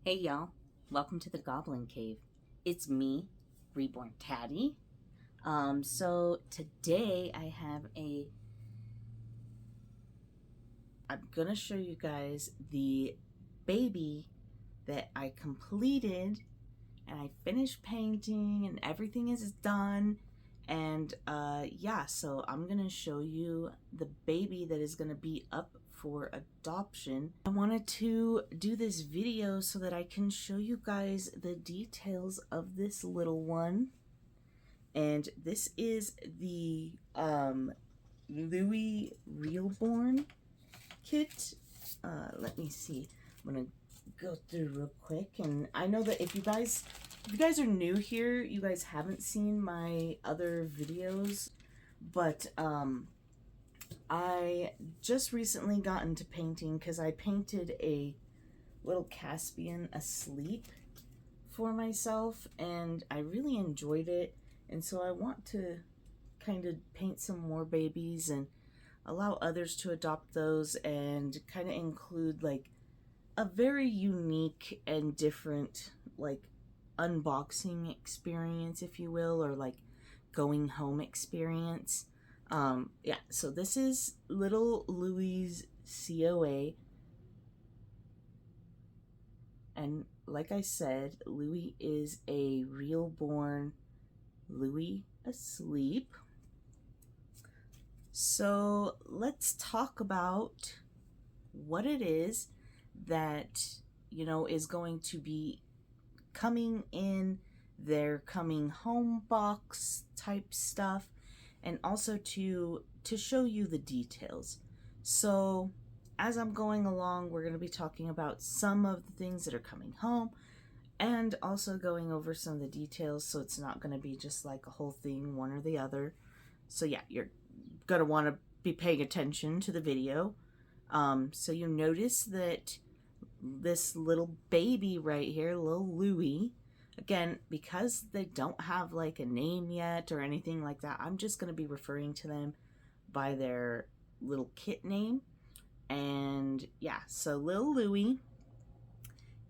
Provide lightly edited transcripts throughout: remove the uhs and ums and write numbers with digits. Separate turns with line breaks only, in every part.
Hey y'all, welcome to the Goblin Cave. It's me, Reborn Tatty. So today I'm gonna show you guys the baby that I completed and I finished painting and everything is done. And yeah, so I'm gonna show you the baby that is gonna be up for adoption. I wanted to do this video so that I can show you guys the details of this little one. And this is the Louis Realborn kit. Let me see. I'm gonna go through real quick, and I know that if you guys are new here, you guys haven't seen my other videos, but I just recently got into painting because I painted a little Caspian asleep for myself and I really enjoyed it, and so I want to kind of paint some more babies and allow others to adopt those and kind of include like a very unique and different like unboxing experience, if you will, or like going home experience. Yeah, so this is little Louis' COA. And like I said, Louis is a Realborn Louis asleep. So let's talk about what it is that, you know, is going to be coming in their coming home box type stuff, and also to show you the details. So as I'm going along, we're going to be talking about some of the things that are coming home and also going over some of the details, so it's not going to be just like a whole thing, one or the other. So yeah, you're going to want to be paying attention to the video. So you notice that this little baby right here, little Louis, again, because they don't have like a name yet or anything like that, I'm just going to be referring to them by their little kit name. And yeah, so little Louis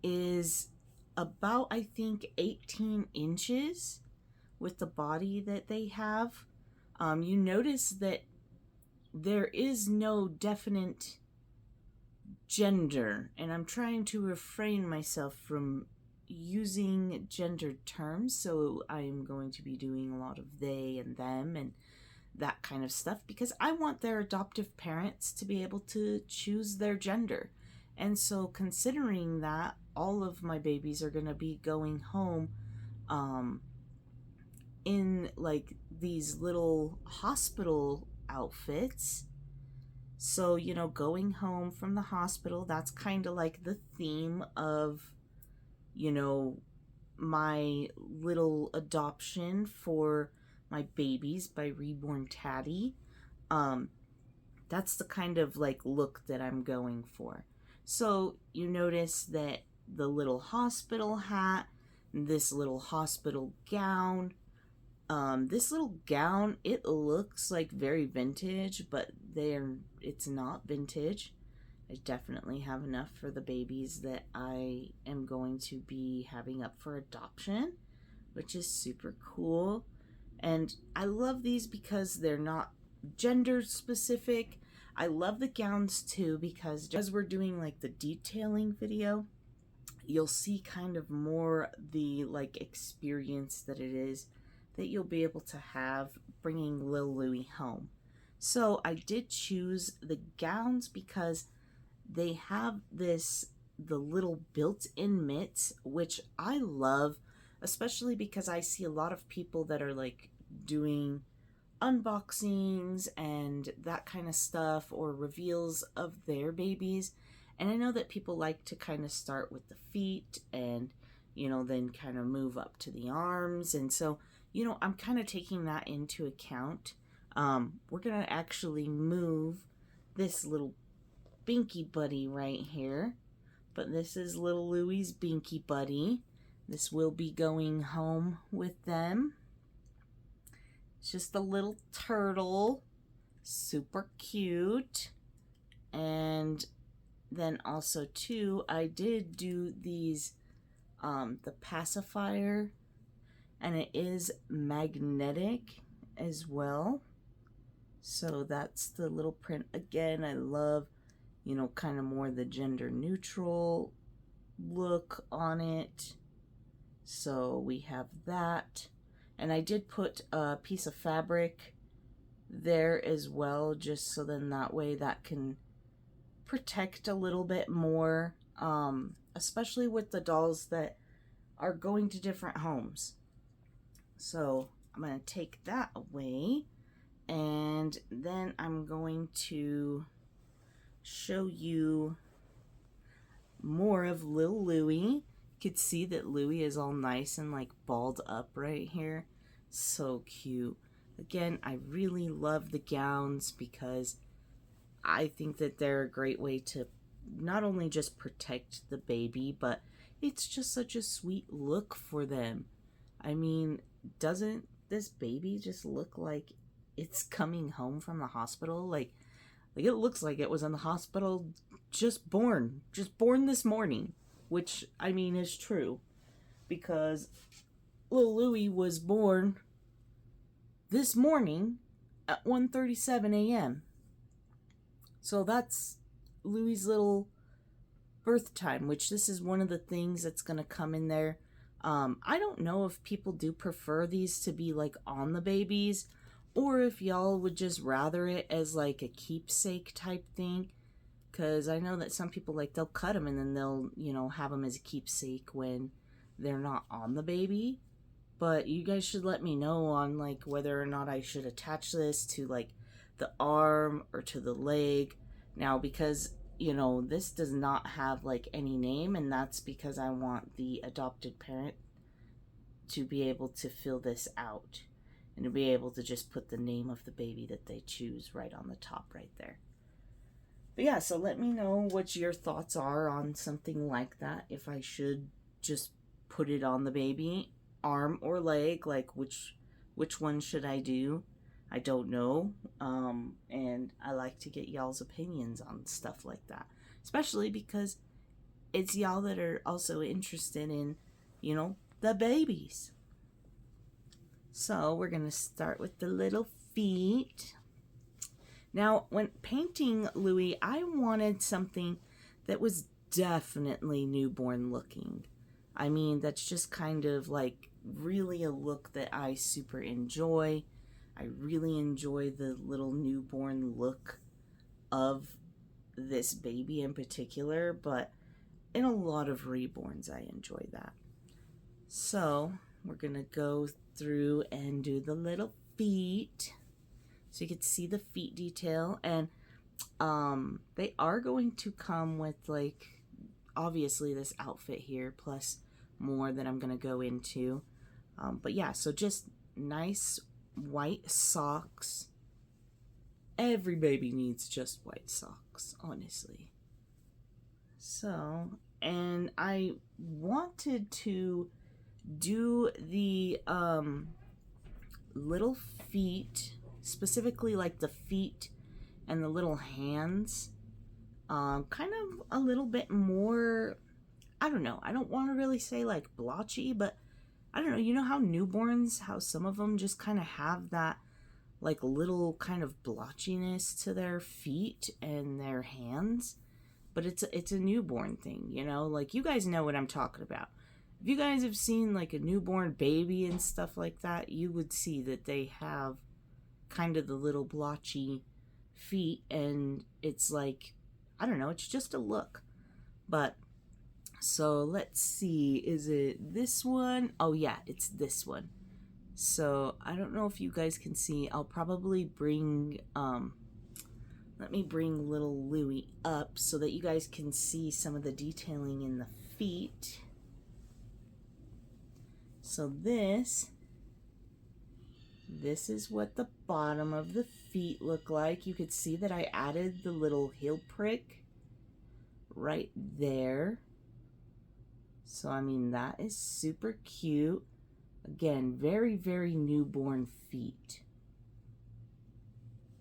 is about, I think, 18 inches with the body that they have. You notice that there is no definite gender, and I'm trying to refrain myself from using gendered terms, so I'm going to be doing a lot of they and them and that kind of stuff because I want their adoptive parents to be able to choose their gender. And so considering that all of my babies are going to be going home in like these little hospital outfits, so, you know, going home from the hospital, that's kind of like the theme of, you know, my little adoption for my babies by Reborn Tatty. That's the kind of like look that I'm going for. So you notice that the little hospital hat, this little hospital gown, this little gown, it looks like very vintage, but it's not vintage. I definitely have enough for the babies that I am going to be having up for adoption, which is super cool. And I love these because they're not gender specific. I love the gowns too because as we're doing like the detailing video, you'll see kind of more the like experience that it is that you'll be able to have bringing Lil Louie home. So I did choose the gowns because they have the little built-in mitts, which I love, especially because I see a lot of people that are like doing unboxings and that kind of stuff or reveals of their babies. And I know that people like to kind of start with the feet and, you know, then kind of move up to the arms. And so, you know, I'm kind of taking that into account. We're going to actually move this little Binky buddy right here. But this is little Louie's Binky buddy. This will be going home with them. It's just a little turtle. Super cute. And then also too, I did do these the pacifier, and it is magnetic as well. So that's the little print. Again, I love, you know, kind of more the gender neutral look on it. So we have that. And I did put a piece of fabric there as well, just so then that way that can protect a little bit more, especially with the dolls that are going to different homes. So I'm going to take that away, and then I'm going to show you more of Lil Louie. You could see that Louie is all nice and like balled up right here. So cute. Again, I really love the gowns because I think that they're a great way to not only just protect the baby, but it's just such a sweet look for them. I mean, doesn't this baby just look like it's coming home from the hospital? Like it looks like it was in the hospital just born this morning, which I mean is true, because little Louie was born this morning at 1:37 a.m. So that's Louie's little birth time, which this is one of the things that's going to come in there. I don't know if people do prefer these to be like on the babies, or if y'all would just rather it as like a keepsake type thing. Because I know that some people, like, they'll cut them and then they'll, you know, have them as a keepsake when they're not on the baby. But you guys should let me know on, like, whether or not I should attach this to, like, the arm or to the leg. Now, because, you know, this does not have, like, any name, and that's because I want the adopted parent to be able to fill this out and to be able to just put the name of the baby that they choose right on the top right there. But yeah, so let me know what your thoughts are on something like that. If I should just put it on the baby, arm or leg, like which one should I do? I don't know. And I like to get y'all's opinions on stuff like that, especially because it's y'all that are also interested in, you know, the babies. So we're gonna start with the little feet. Now, when painting Louie, I wanted something that was definitely newborn looking. I mean, that's just kind of like really a look that I super enjoy. I really enjoy the little newborn look of this baby in particular, but in a lot of reborns, I enjoy that. So we're gonna go through and do the little feet. So you can see the feet detail, and they are going to come with, like, obviously this outfit here plus more that I'm going to go into. But yeah, so just nice white socks. Every baby needs just white socks, honestly. So, and I wanted to do the little feet, specifically like the feet and the little hands, kind of a little bit more, I don't know, I don't want to really say like blotchy, but I don't know, you know how newborns, how some of them just kind of have that like little kind of blotchiness to their feet and their hands, but it's a newborn thing, you know, like you guys know what I'm talking about. If you guys have seen like a newborn baby and stuff like that, you would see that they have kind of the little blotchy feet, and it's like, I don't know, it's just a look. But so let's see, is it this one? Oh yeah, it's this one. So I don't know if you guys can see. I'll probably bring let me bring little Louie up so that you guys can see some of the detailing in the feet. So this is what the bottom of the feet look like. You could see that I added the little heel prick right there. So I mean, that is super cute. Again, very, very newborn feet.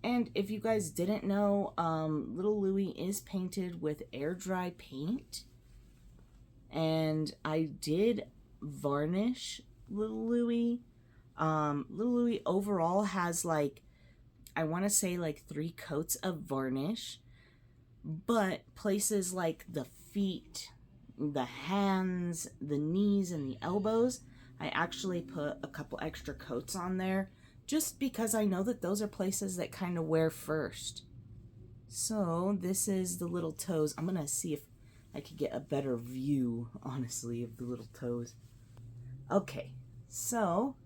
And if you guys didn't know, little Louie is painted with air dry paint. And And I did varnish little Louie. Little Louie overall has like, I want to say like 3 coats of varnish, but places like the feet, the hands, the knees, and the elbows, I actually put a couple extra coats on there just because I know that those are places that kind of wear first. So this is the little toes. I'm gonna see if I could get a better view, honestly, of the little toes. Okay, so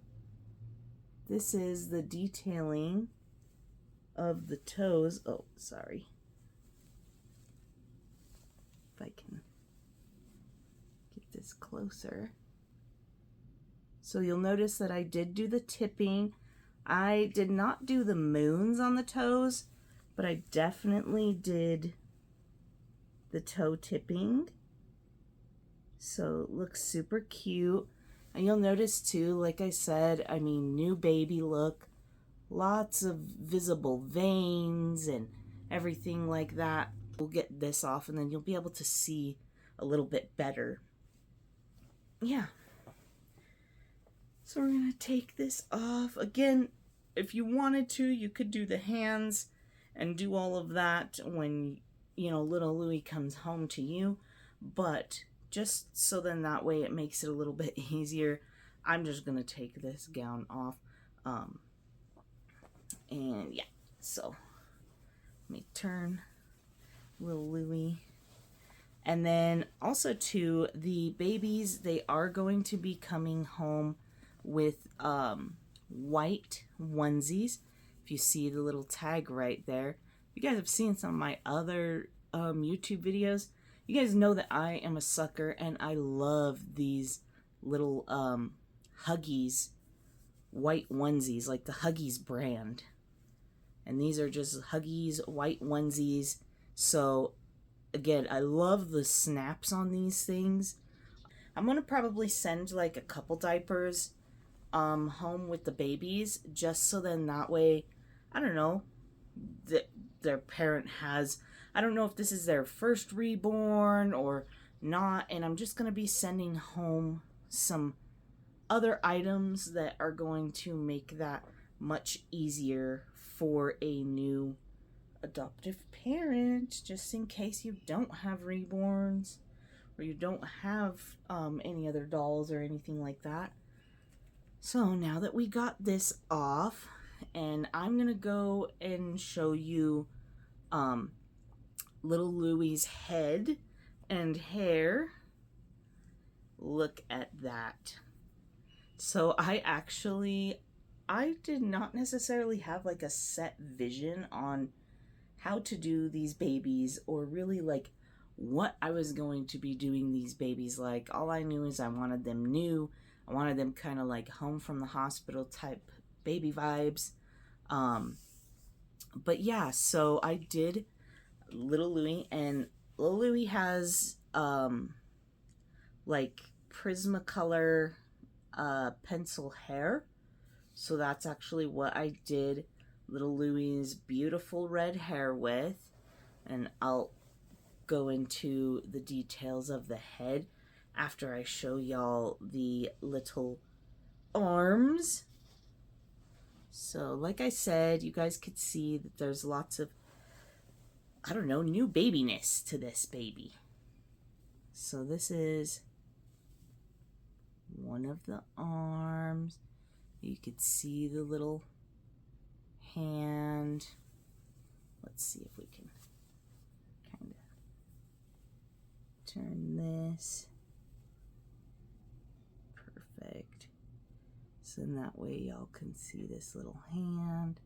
this is the detailing of the toes. Oh, sorry. If I can get this closer. So you'll notice that I did do the tipping. I did not do the moons on the toes, but I definitely did the toe tipping. So it looks super cute. And you'll notice too, like I said, I mean, new baby look. Lots of visible veins and everything like that. We'll get this off and then you'll be able to see a little bit better. Yeah. So we're going to take this off. Again, if you wanted to, you could do the hands and do all of that when, you know, little Louie comes home to you. But just so then that way it makes it a little bit easier, I'm just going to take this gown off. And yeah, so let me turn little Louie. And then also to the babies, they are going to be coming home with white onesies. If you see the little tag right there, you guys have seen some of my other YouTube videos. You guys know that I am a sucker and I love these little Huggies white onesies, like the Huggies brand. And these are just Huggies white onesies. So again, I love the snaps on these things. I'm gonna probably send like a couple diapers home with the babies, just so then that way, I don't know, their parent has, I don't know if this is their first reborn or not, and I'm just gonna be sending home some other items that are going to make that much easier for a new adoptive parent, just in case you don't have reborns or you don't have any other dolls or anything like that. So now that we got this off, and I'm gonna go and show you little Louie's head and hair. Look at that. So I did not necessarily have like a set vision on how to do these babies or really like what I was going to be doing these babies like. All I knew is I wanted them new. I wanted them kind of like home from the hospital type baby vibes. But yeah, so I did little Louie, and little Louie has like Prismacolor pencil hair. So that's actually what I did little Louie's beautiful red hair with. And I'll go into the details of the head after I show y'all the little arms. So like I said, you guys could see that there's lots of, I don't know, new babiness to this baby. So this is one of the arms. You could see the little hand. Let's see if we can kind of turn this. Perfect. So in that way y'all can see this little hand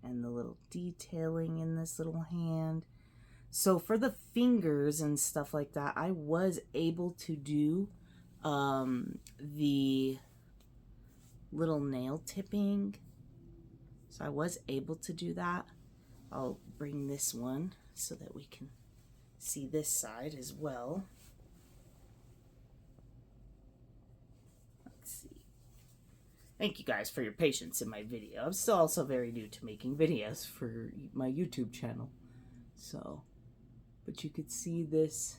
and the little detailing in this little hand. So for the fingers and stuff like that, I was able to do the little nail tipping. So I was able to do that. I'll bring this one so that we can see this side as well. Let's see. Thank you guys for your patience in my video. I'm still also very new to making videos for my YouTube channel. So, but you could see this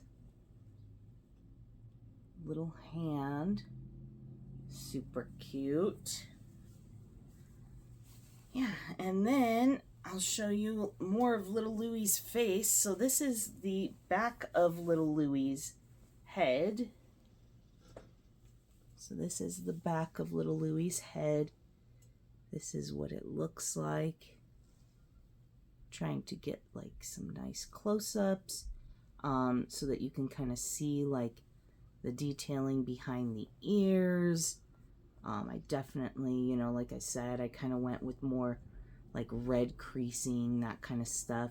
little hand. Super cute. Yeah, and then I'll show you more of little Louie's face. So this is the back of little Louie's head. So this is the back of little Louie's head. This is what it looks like. Trying to get like some nice close-ups so that you can kind of see like the detailing behind the ears. I definitely, you know, like I said, I kind of went with more like red creasing, that kind of stuff.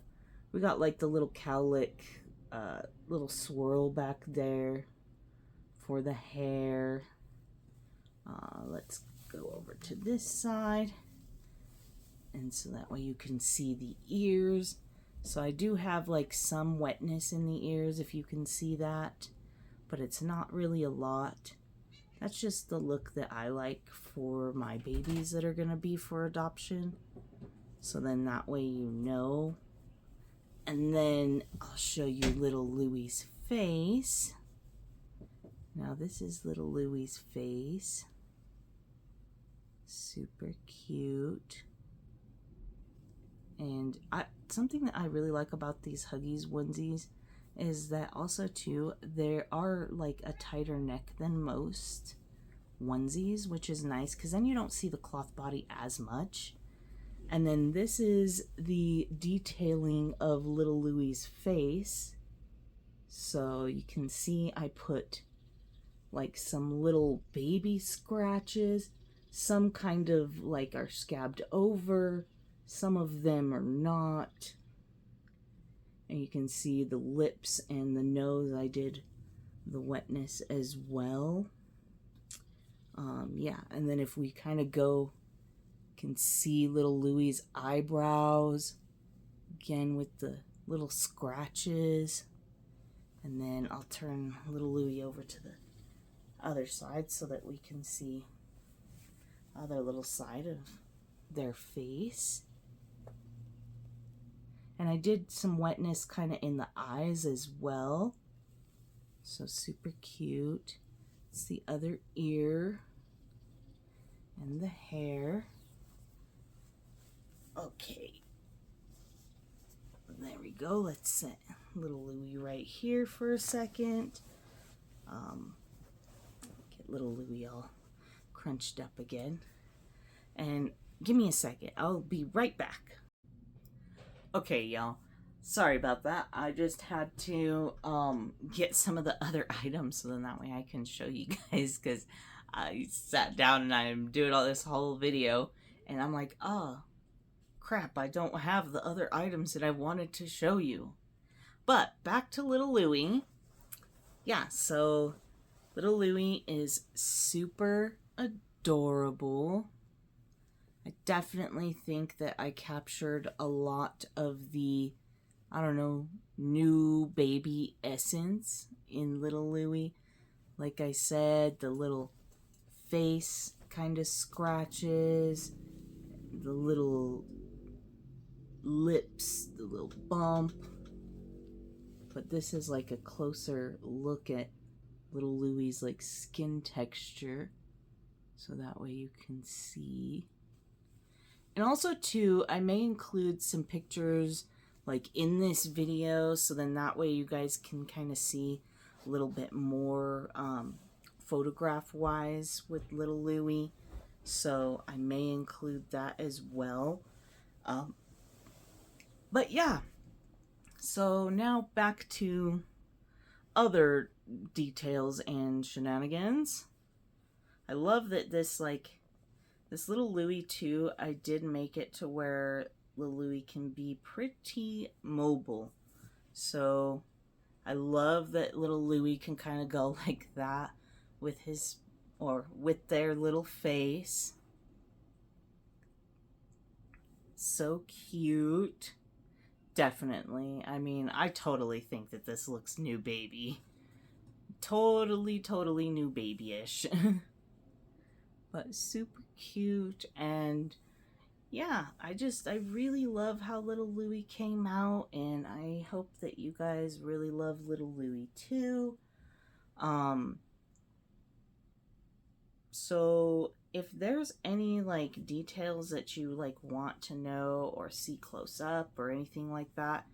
We got like the little cowlick, little swirl back there for the hair. Let's go over to this side. And so that way you can see the ears. So I do have like some wetness in the ears, if you can see that, but it's not really a lot. That's just the look that I like for my babies that are gonna be for adoption. So then that way you know. And then I'll show you little Louie's face. Now this is little Louie's face. Super cute. And something that I really like about these Huggies onesies is that also too, there are like a tighter neck than most onesies, which is nice because then you don't see the cloth body as much. And then this is the detailing of little Louie's face. So you can see I put like some little baby scratches. Some kind of like are scabbed over. Some of them are not. And you can see the lips and the nose. I did the wetness as well. Yeah, and then if we kind of go, can see little Louie's eyebrows. Again with the little scratches. And then I'll turn little Louie over to the other side so that we can see other little side of their face. And I did some wetness kind of in the eyes as well. So super cute. It's the other ear and the hair. Okay. There we go. Let's set little Louie right here for a second. Get little Louie all crunched up again. And give me a second. I'll be right back. Okay, y'all. Sorry about that. I just had to get some of the other items so then that way I can show you guys, because I sat down and I'm doing all this whole video and I'm like, oh crap, I don't have the other items that I wanted to show you. But back to little Louie. Yeah, so little Louie is super adorable. I definitely think that I captured a lot of the, I don't know, new baby essence in little Louie. Like I said, the little face kind of scratches, the little lips, the little bump. But this is like a closer look at little Louie's like skin texture. So that way you can see. And also too, I may include some pictures like in this video, so then that way you guys can kind of see a little bit more photograph wise with little Louie. So I may include that as well. But yeah, so now back to other details and shenanigans. I love that this little Louie too, I did make it to where little Louie can be pretty mobile. So I love that little Louie can kind of go like that with his, or with their little face. So cute. Definitely. I mean, I totally think that this looks new baby. Totally new baby-ish. But super cute. And yeah, I really love how little Louie came out, and I hope that you guys really love little Louie too. So if there's any like details that you like want to know or see close up or anything like that,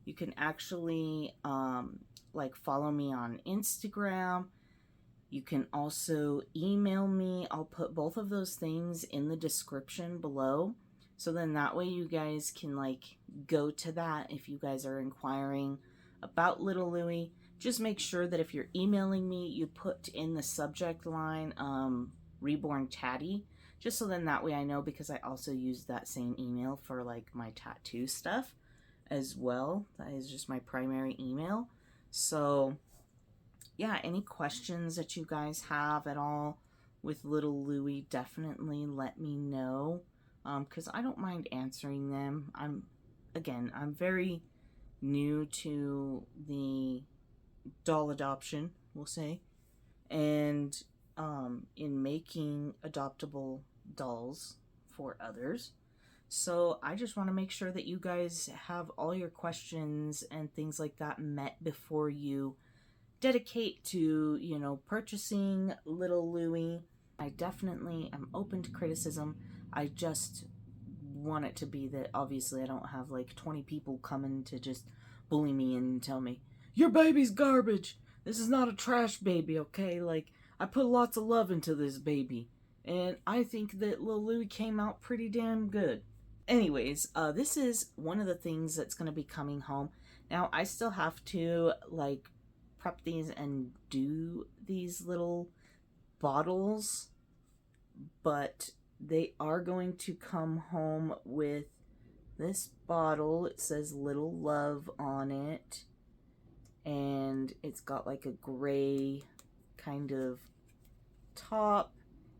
you can actually like follow me on Instagram. You can also email me. I'll put both of those things in the description below. So then that way you guys can like go to that if you guys are inquiring about little Louie. Just make sure that if you're emailing me, you put in the subject line Reborn Tatty. Just so then that way I know, because I also use that same email for like my tattoo stuff as well. That is just my primary email. So yeah, any questions that you guys have at all with little Louie, definitely let me know, because I don't mind answering them. I'm very new to the doll adoption, we'll say, and in making adoptable dolls for others. So I just want to make sure that you guys have all your questions and things like that met before you dedicate to, you know, purchasing little Louie. I definitely am open to criticism. I just want it to be that obviously I don't have like 20 people coming to just bully me and tell me, your baby's garbage. This is not a trash baby, okay? Like, I put lots of love into this baby. And I think that little Louie came out pretty damn good. Anyways, this is one of the things that's going to be coming home. Now, I still have to, like, prep these and do these little bottles, but they are going to come home with this bottle. It says Little Love on it, and it's got like a gray kind of top,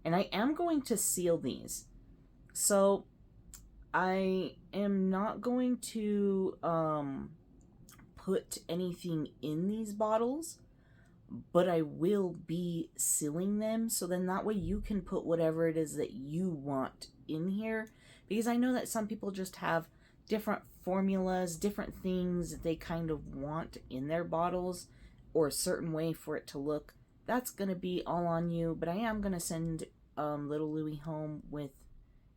and I am going to seal these. So I am not going to put anything in these bottles, but I will be sealing them, so then that way you can put whatever it is that you want in here, because I know that some people just have different formulas, different things that they kind of want in their bottles, or a certain way for it to look. That's going to be all on you, but I am going to send little Louie home with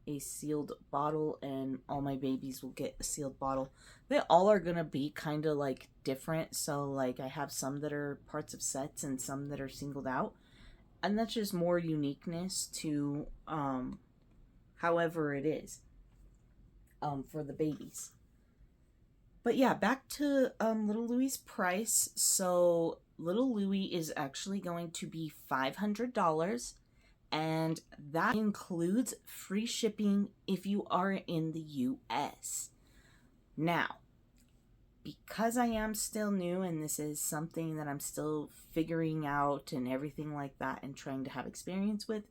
a sealed bottle, and all my babies will get a sealed bottle. They all are gonna be kind of like different, so like I have some that are parts of sets and some that are singled out, and that's just more uniqueness to however it is for the babies. But yeah, back to little Louie's price. So little Louie is actually going to be $500, and that includes free shipping if you are in the US. Now, because I am still new and this is something that I'm still figuring out and everything like that and trying to have experience with,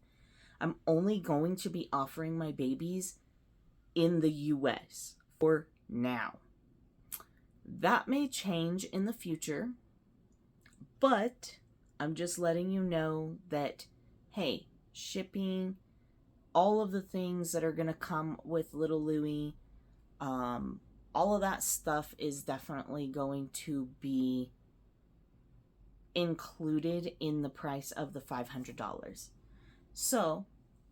I'm only going to be offering my babies in the US for now. That may change in the future, but I'm just letting you know that, hey, shipping, all of the things that are going to come with little Louie, all of that stuff is definitely going to be included in the price of the $500. So,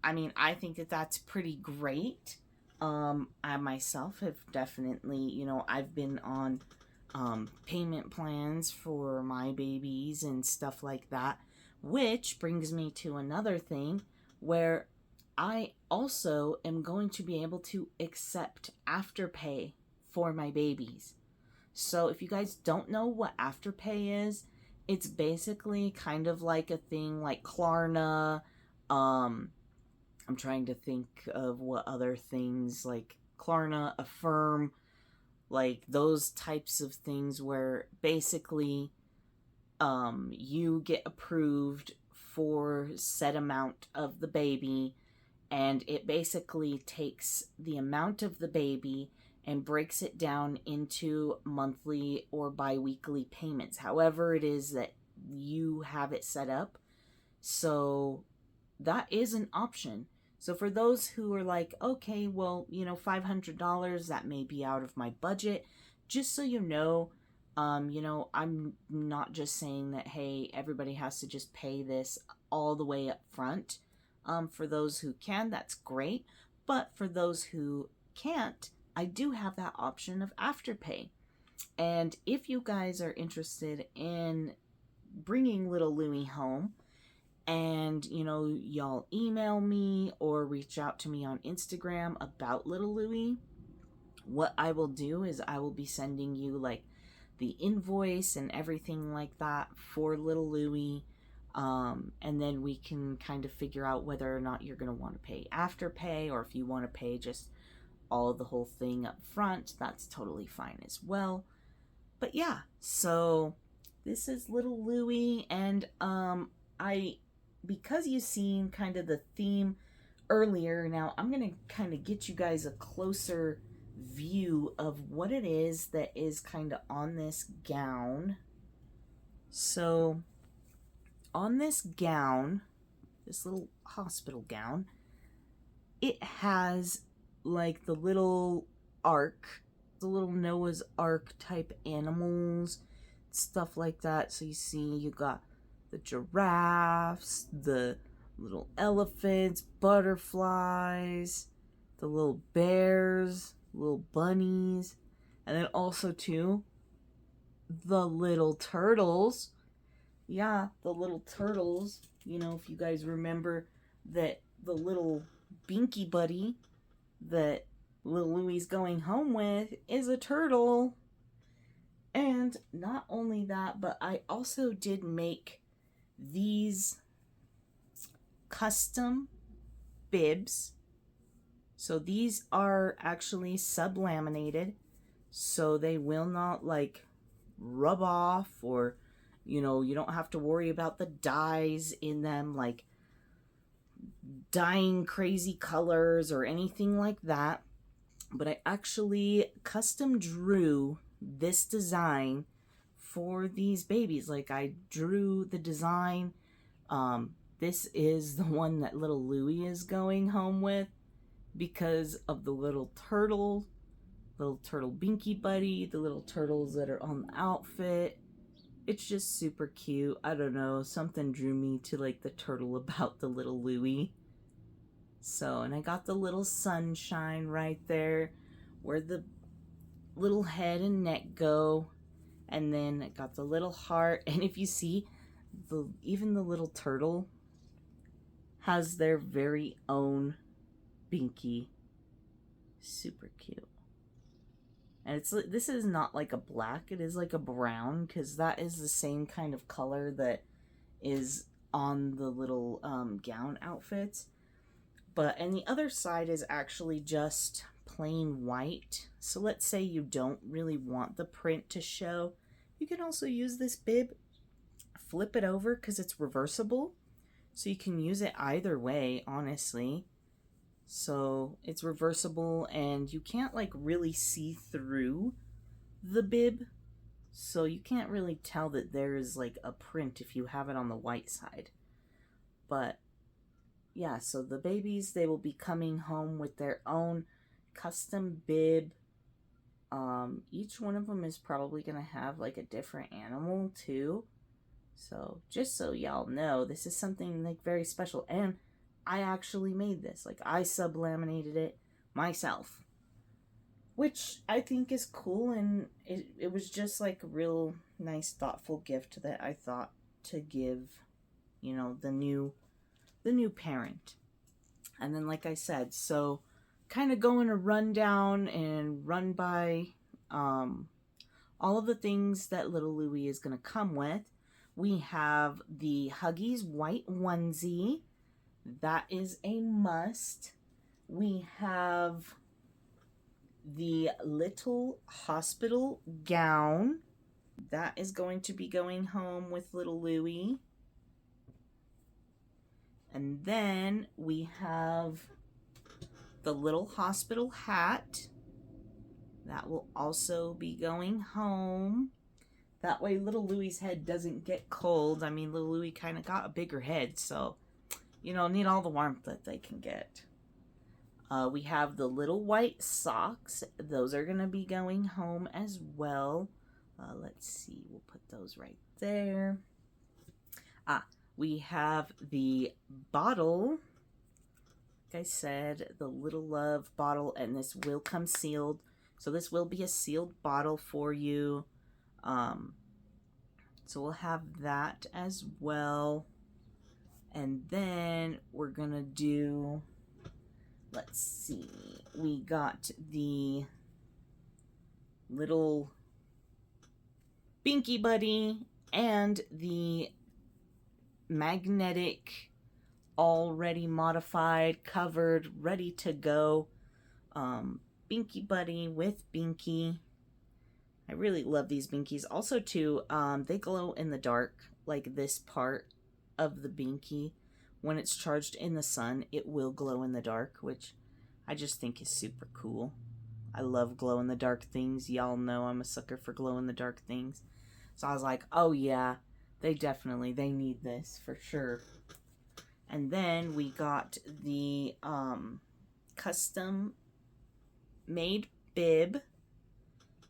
I mean, I think that that's pretty great. I myself have definitely, you know, I've been on payment plans for my babies and stuff like that, which brings me to another thing where I also am going to be able to accept Afterpay for my babies. So if you guys don't know what Afterpay is, it's basically kind of like a thing like Klarna. I'm trying to think of what other things, like Klarna, Affirm, like those types of things where basically you get approved for set amount of the baby, and it basically takes the amount of the baby and breaks it down into monthly or bi-weekly payments, however it is that you have it set up. So that is an option. So for those who are like, okay, well, you know, $500, that may be out of my budget, just so you know, I'm not just saying that, hey, everybody has to just pay this all the way up front. For those who can, that's great. But for those who can't, I do have that option of Afterpay. And if you guys are interested in bringing little Louie home, and y'all email me or reach out to me on Instagram about little Louie, what I will do is I will be sending you like the invoice and everything like that for little Louie. And then we can kind of figure out whether or not you're going to want to pay Afterpay, or if you want to pay just all the whole thing up front, that's totally fine as well. But yeah, so this is little Louie, and because you've seen kind of the theme earlier, now I'm going to kind of get you guys a closer view of what it is that is kind of on this gown. So on this gown, this little hospital gown, it has like the little ark, the little Noah's Ark type animals, stuff like that. So you see, you got the giraffes, the little elephants, butterflies, the little bears, little bunnies, and then also too, the little turtles. Yeah, the little turtles. If you guys remember that the little Binky buddy that little Louie's going home with is a turtle. And not only that, but I also did make these custom bibs. So these are actually sublaminated, so they will not like rub off, or you don't have to worry about the dyes in them, like dyeing crazy colors or anything like that. But I actually custom drew this design for these babies. Like, I drew the design. This is the one that little Louie is going home with because of the little turtle Binky buddy, the little turtles that are on the outfit. It's just super cute. I don't know, something drew me to like the turtle about the little Louie. So, and I got the little sunshine right there where the little head and neck go. And then I got the little heart. And if you see, even the little turtle has their very own Binky. Super cute. And this is not like a black, it is like a brown, because that is the same kind of color that is on the little gown outfits. And the other side is actually just plain white. So let's say you don't really want the print to show. You can also use this bib, flip it over because it's reversible. So you can use it either way, honestly. So it's reversible and you can't like really see through the bib. So you can't really tell that there is like a print if you have it on the white side. But yeah, so the babies, they will be coming home with their own custom bib. Each one of them is probably going to have like a different animal too. So just so y'all know, this is something like very special. And I actually made this. Like, I sublaminated it myself, which I think is cool. And it was just like a real nice, thoughtful gift that I thought to give, the new parent. And then, like I said, so kind of going to run down and run by all of the things that little Louie is going to come with. We have the Huggies white onesie. That is a must. We have the little hospital gown. That is going to be going home with little Louie. And then we have the little hospital hat. That will also be going home. That way little Louie's head doesn't get cold. I mean, little Louie kind of got a bigger head, so, need all the warmth that they can get. We have the little white socks. Those are going to be going home as well. Let's see. We'll put those right there. We have the bottle. like I said, the Little Love bottle, and this will come sealed. So this will be a sealed bottle for you. So we'll have that as well. And then we're gonna do, let's see, we got the little Binky Buddy and the magnetic, already modified, covered, ready to go Binky Buddy with Binky. I really love these Binkies. Also too, they glow in the dark, like this part of the Binky. When it's charged in the sun, it will glow in the dark, which I just think is super cool. I love glow in the dark things. Y'all know I'm a sucker for glow in the dark things. So I was like, oh yeah, they need this for sure. And then we got the custom made bib.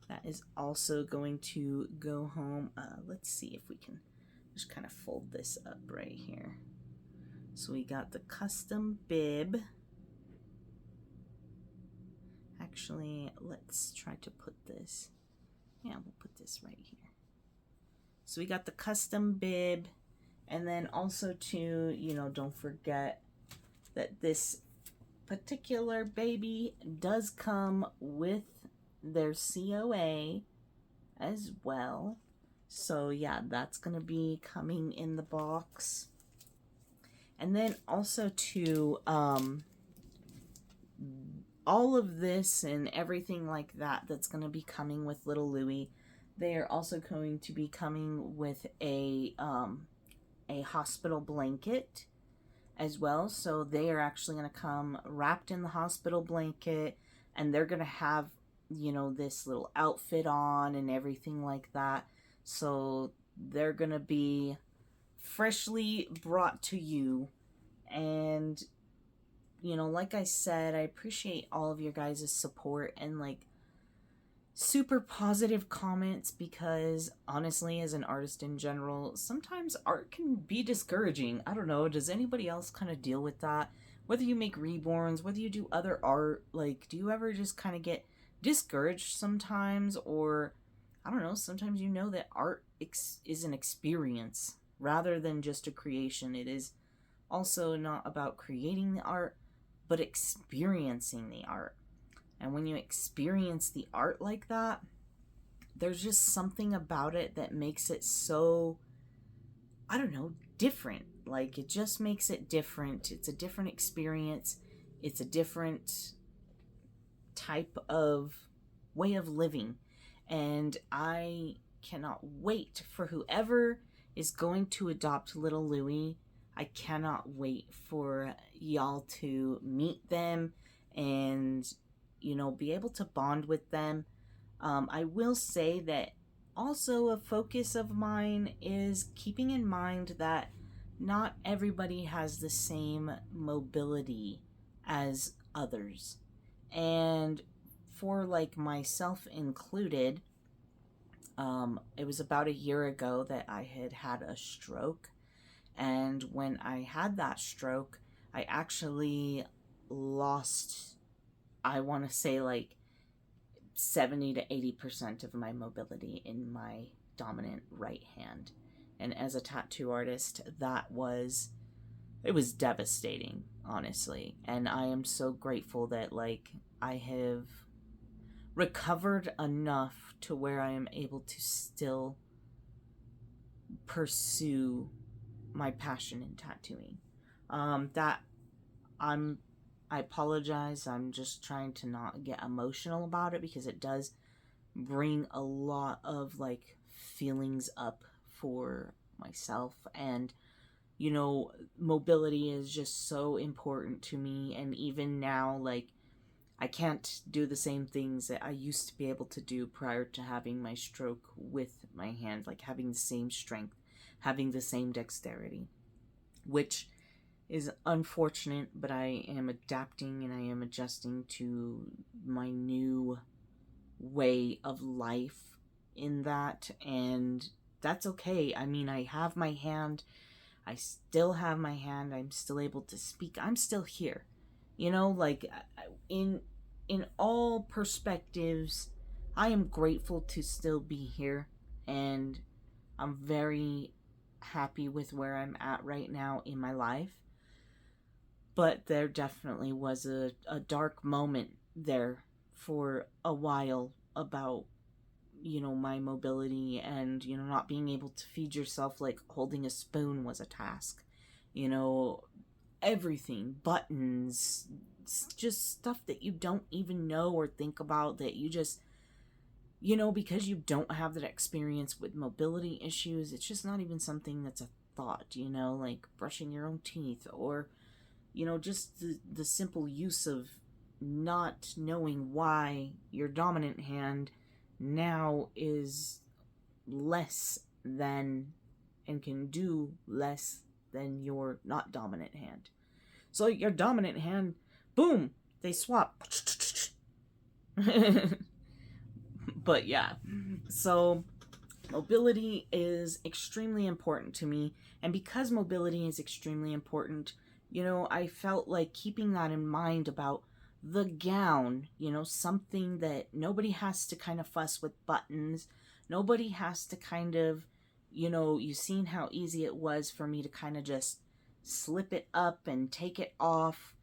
That is also going to go home. Let's see if we can just kind of fold this up right here. So we got the custom bib. Actually, let's try to put this. Yeah, we'll put this right here. So we got the custom bib. And then also too, you know, don't forget that this particular baby does come with their COA as well. So yeah, that's gonna be coming in the box. And then also to all of this and everything like that that's gonna be coming with little Louie, they are also going to be coming with a hospital blanket as well. So they are actually going to come wrapped in the hospital blanket, and they're going to have, you know, this little outfit on and everything like that. So they're going to be freshly brought to you. And, you know, like I said, I appreciate all of your guys' support and like super positive comments, because honestly, as an artist in general, sometimes art can be discouraging. I don't know, does anybody else kind of deal with that? Whether you make reborns, whether you do other art, like, do you ever just kind of get discouraged sometimes? Or I don't know, sometimes you know that art is an experience rather than just a creation. It is also not about creating the art, but experiencing the art. And when you experience the art like that, there's just something about it that makes it so, I don't know, different. Like, it just makes it different. It's a different experience. It's a different type of way of living. And I cannot wait for whoever is going to adopt little Louie. I cannot wait for y'all to meet them and, you know, be able to bond with them. I will say that also a focus of mine is keeping in mind that not everybody has the same mobility as others. And for like myself included, it was about a year ago that I had a stroke. And when I had that stroke, I actually lost, I want to say like 70 to 80% of my mobility in my dominant right hand. And as a tattoo artist, it was devastating, honestly. And I am so grateful that like I have recovered enough to where I am able to still pursue my passion in tattooing. I apologize. I'm just trying to not get emotional about it, because it does bring a lot of like feelings up for myself. And, you know, mobility is just so important to me. And even now, like, I can't do the same things that I used to be able to do prior to having my stroke with my hand, like having the same strength, having the same dexterity, which is unfortunate, but I am adapting and I am adjusting to my new way of life in that, and that's okay. I mean, I have my hand, I still have my hand, I'm still able to speak, I'm still here. You know, like in in all perspectives, I am grateful to still be here, and I'm very happy with where I'm at right now in my life. But there definitely was a dark moment there for a while about, my mobility and, not being able to feed yourself, like holding a spoon was a task. You know, everything, buttons, just stuff that you don't even know or think about, that you just, because you don't have that experience with mobility issues, it's just not even something that's a thought, like brushing your own teeth, or, just the simple use of not knowing why your dominant hand now is less than and can do less than your not dominant hand. So your dominant hand, boom, they swap. But yeah, so mobility is extremely important to me. And because mobility is extremely important, I felt like keeping that in mind about the gown, something that nobody has to kind of fuss with buttons. Nobody has to kind of, you've seen how easy it was for me to kind of just slip it up and take it off.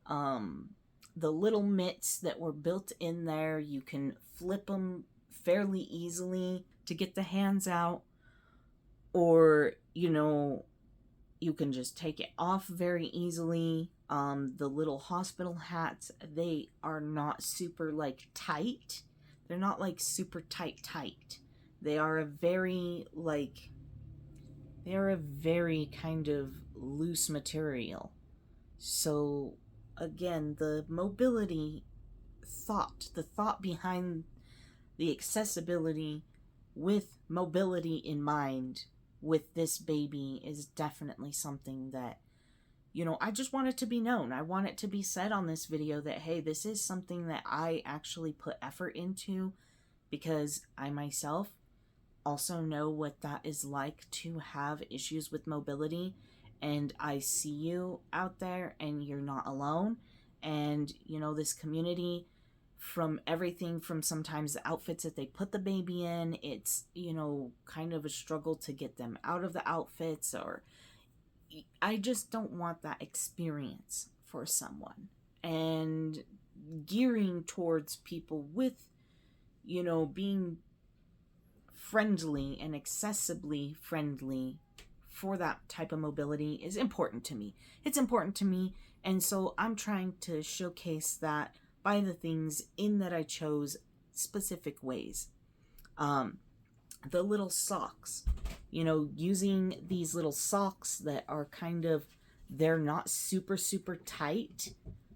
The little mitts that were built in there, you can flip them fairly easily to get the hands out, or you can just take it off very easily. The little hospital hats, they are not super like tight. They're not like super tight. They are a very kind of loose material. So again, the mobility the thought behind the accessibility with mobility in mind with this baby is definitely something that, I just want it to be known. I want it to be said on this video that, hey, this is something that I actually put effort into, because I myself also know what that is like to have issues with mobility. And I see you out there, and you're not alone. And, this community, from everything from sometimes the outfits that they put the baby in, it's, kind of a struggle to get them out of the outfits, or I just don't want that experience for someone. And gearing towards people with, being friendly and accessibly friendly for that type of mobility is important to me. It's important to me, and so I'm trying to showcase that by the things in that I chose specific ways. The little socks, using these little socks that are kind of, they're not super tight,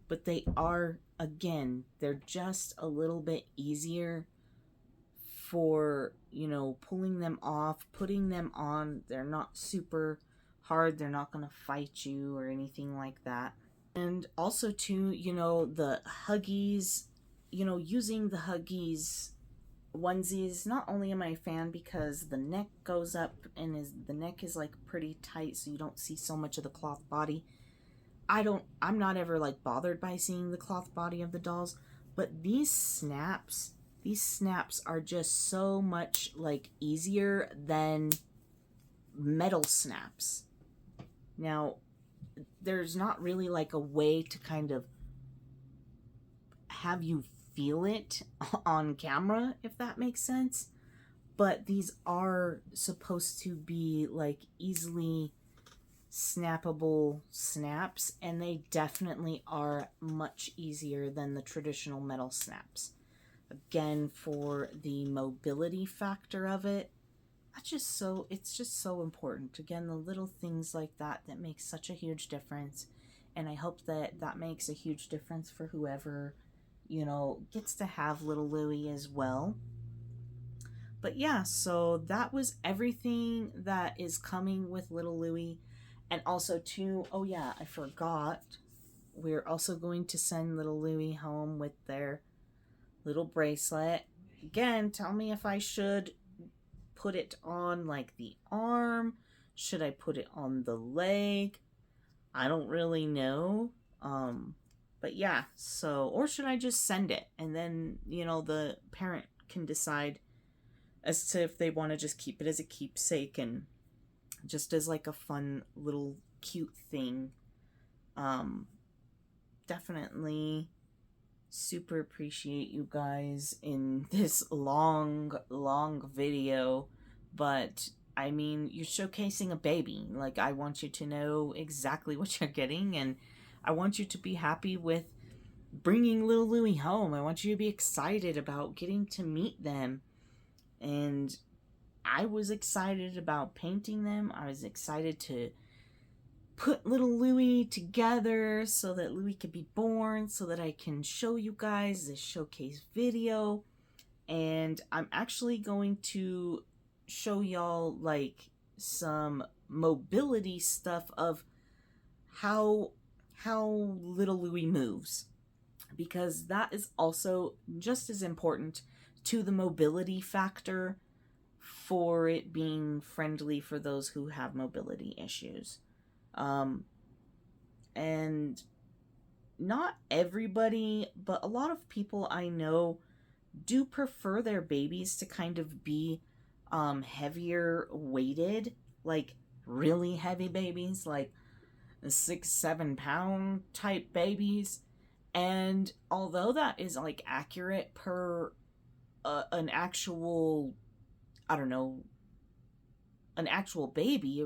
but they are, again, they're just a little bit easier for, pulling them off, putting them on. They're not super hard. They're not going to fight you or anything like that. And also too, the Huggies, using the Huggies onesies, not only am I a fan because the neck goes up and the neck is like pretty tight, so you don't see so much of the cloth body. I'm not ever like bothered by seeing the cloth body of the dolls, but these snaps are just so much like easier than metal snaps. Now, there's not really like a way to kind of have you feel it on camera, if that makes sense. But these are supposed to be like easily snappable snaps, and they definitely are much easier than the traditional metal snaps. Again, for the mobility factor of it, it's just so important. Again, the little things like that make such a huge difference, and I hope that makes a huge difference for whoever, gets to have little Louie as well. But yeah, so that was everything that is coming with little Louie. And also too, oh yeah, I forgot, we're also going to send little Louie home with their little bracelet. Again, tell me if I should put it on like the arm. Should I put it on the leg? I don't really know. But yeah, so, or should I just send it? And then, you know, the parent can decide as to if they want to just keep it as a keepsake and just as like a fun little cute thing. Um, Definitely super appreciate you guys in this long video, but I mean, you're showcasing a baby. Like, I want you to know exactly what you're getting, and I want you to be happy with bringing little Louie home. I want you to be excited about getting to meet them. And I was excited about painting them. I was excited to put little Louie together so that Louie could be born, so that I can show you guys this showcase video. And I'm actually going to show y'all like some mobility stuff of how little Louie moves, because that is also just as important to the mobility factor for it being friendly for those who have mobility issues. And not everybody, but a lot of people I know do prefer their babies to kind of be heavier weighted, like really heavy babies, like 6-7 pound type babies. And although that is like accurate per an actual, I don't know, an actual baby,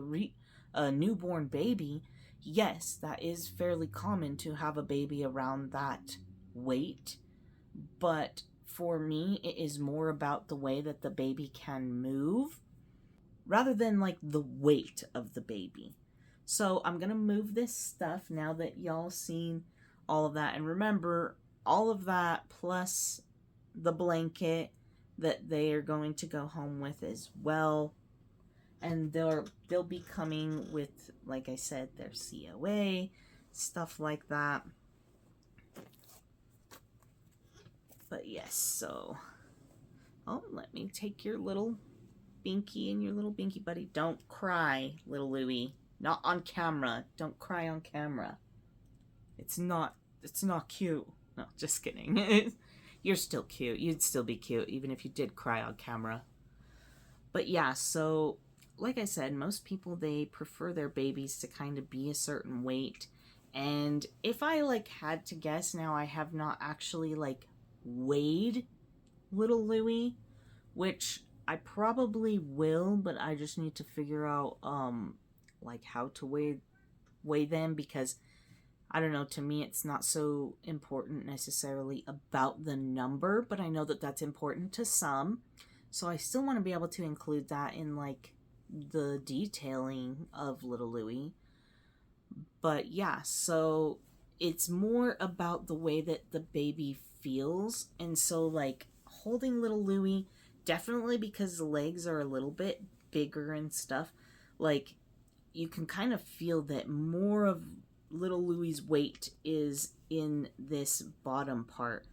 a newborn baby, yes, that is fairly common to have a baby around that weight. But for me, it is more about the way that the baby can move rather than like the weight of the baby. So I'm going to move this stuff now that y'all seen all of that. And remember, all of that plus the blanket that they are going to go home with as well. And they'll be coming with, like I said, their COA, stuff like that. But yes, so, oh, let me take your little Binky and your little Binky buddy. Don't cry, little Louie. Not on camera. Don't cry on camera. It's not cute. No, just kidding. You're still cute. You'd still be cute even if you did cry on camera. But yeah, so like I said, most people, they prefer their babies to kind of be a certain weight. And if I like had to guess, now I have not actually like weighed little Louie, which I probably will, but I just need to figure out like how to weigh them, because I don't know, to me it's not so important necessarily about the number, but I know that that's important to some. So I still want to be able to include that in like the detailing of little Louie. But yeah, so it's more about the way that the baby feels. And so like holding little Louie, definitely because the legs are a little bit bigger and stuff, like you can kind of feel that more of little Louie's weight is in this bottom part.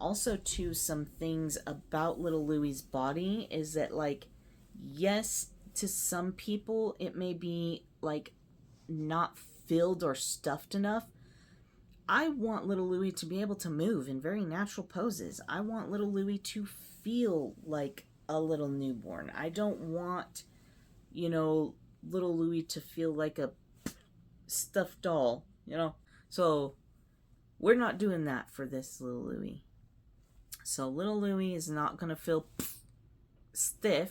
Also, too, some things about little Louie's body is that, like, yes, to some people, it may be, like, not filled or stuffed enough. I want little Louie to be able to move in very natural poses. I want little Louie to feel like a little newborn. I don't want, you know, little Louie to feel like a stuffed doll, you know? So, we're not doing that for this little Louie. So little Louie is not going to feel stiff.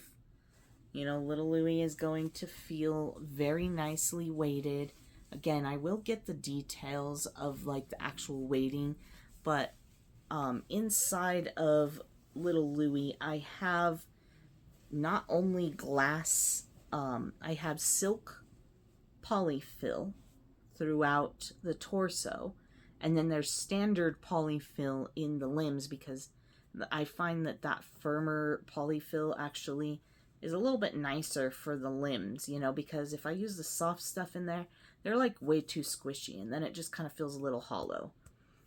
You know, little Louie is going to feel very nicely weighted. Again, I will get the details of like the actual weighting, but inside of little Louie, I have not only glass, I have silk polyfill throughout the torso, and then there's standard polyfill in the limbs, because I find that that firmer polyfill actually is a little bit nicer for the limbs, you know, because if I use the soft stuff in there, they're like way too squishy, and then it just kind of feels a little hollow.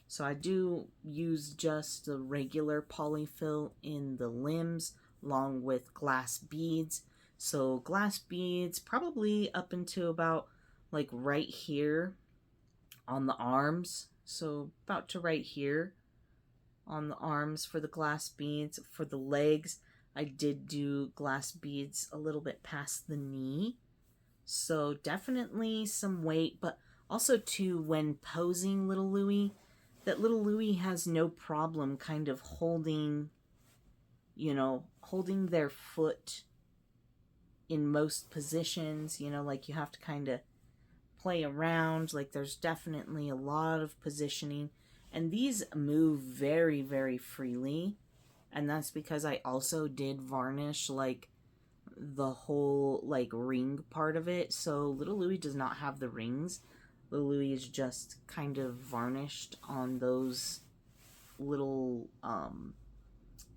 So I do use just the regular polyfill in the limbs along with glass beads. So glass beads probably up into about like right here on the arms, So about to right here on the arms for the glass beads. For the legs, I did do glass beads a little bit past the knee. So definitely some weight, but also too, when posing little Louie, that little Louie has no problem kind of holding, holding their foot in most positions, like you have to kind of play around. Like there's definitely a lot of positioning, and these move very, very freely. And that's because I also did varnish like the whole like ring part of it. So little Louie does not have the rings. Little Louie is just kind of varnished on those little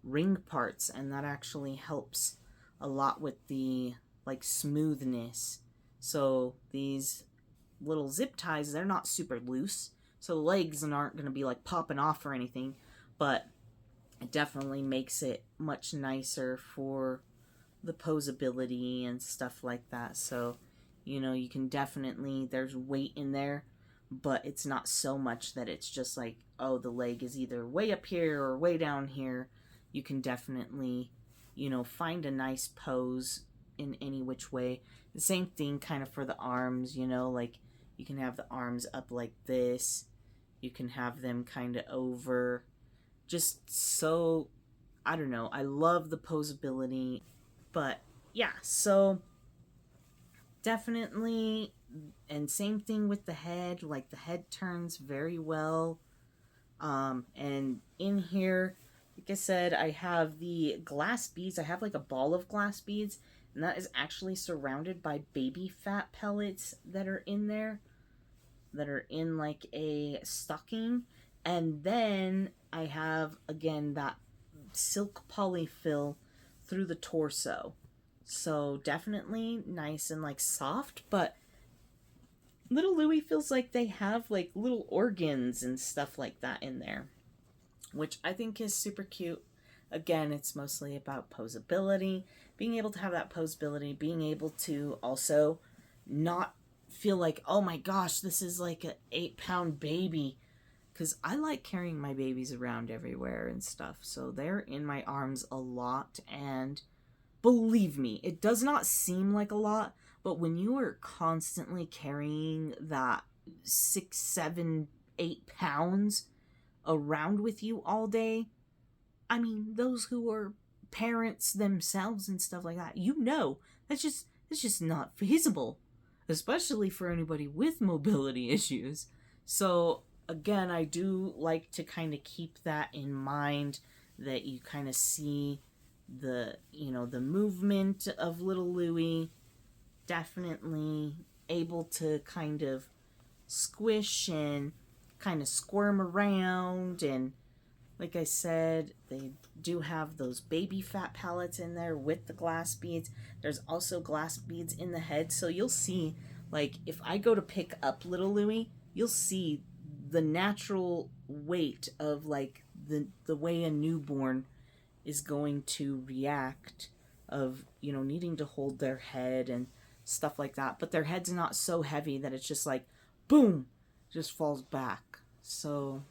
ring parts, and that actually helps a lot with the like smoothness. So these little zip ties, they're not super loose, so the legs aren't going to be like popping off or anything, but it definitely makes it much nicer for the posability and stuff like that. So you can definitely, there's weight in there, but it's not so much that it's just like, oh, the leg is either way up here or way down here. You can definitely find a nice pose in any which way. The same thing kind of for the arms, like you can have the arms up like this, you can have them kind of over, just so, I don't know, I love the posability. But yeah, so definitely, and same thing with the head, like the head turns very well. And in here, like I said, I have the glass beads. I have like a ball of glass beads, and that is actually surrounded by baby fat pellets that are in there, that are in like a stocking. And then I have, again, that silk polyfill through the torso. So definitely nice and like soft, but little Louie feels like they have like little organs and stuff like that in there, which I think is super cute. Again, it's mostly about posability, being able to have that posability, being able to also not feel like, oh my gosh, this is like an 8-pound baby. Because I like carrying my babies around everywhere and stuff. So they're in my arms a lot. And believe me, it does not seem like a lot. But when you are constantly carrying that 6, 7, 8 pounds around with you all day, I mean, those who are parents themselves and stuff like that, that's just not feasible, especially for anybody with mobility issues. So again, I do like to kind of keep that in mind, that you kind of see the movement of little Louie, definitely able to kind of squish and kind of squirm around. And like I said, they do have those baby fat pellets in there with the glass beads. There's also glass beads in the head. So you'll see, like, if I go to pick up little Louie, you'll see the natural weight of, like, the way a newborn is going to react, of, needing to hold their head and stuff like that. But their head's not so heavy that it's just like, boom, just falls back. So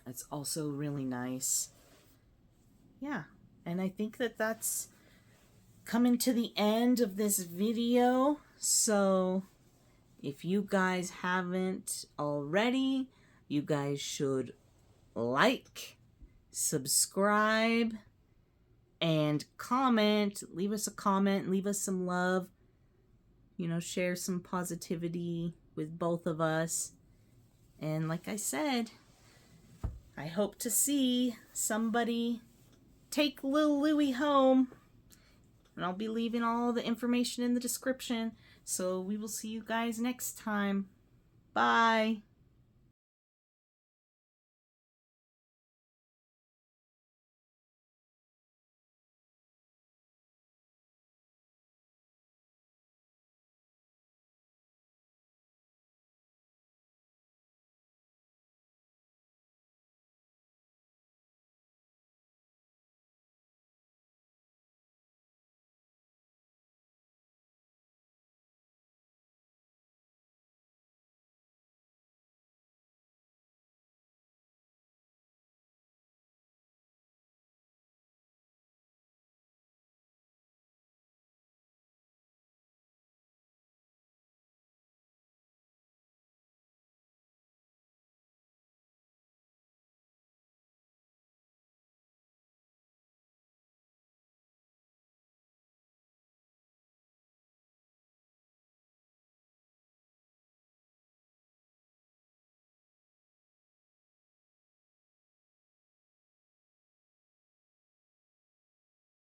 it's also really nice. Yeah, and I think that that's coming to the end of this video. So if you guys haven't already, you guys should like, subscribe, and comment. Leave us a comment, leave us some love, share some positivity with both of us. And like I said, I hope to see somebody take little Louie home. And I'll be leaving all the information in the description. So we will see you guys next time. Bye.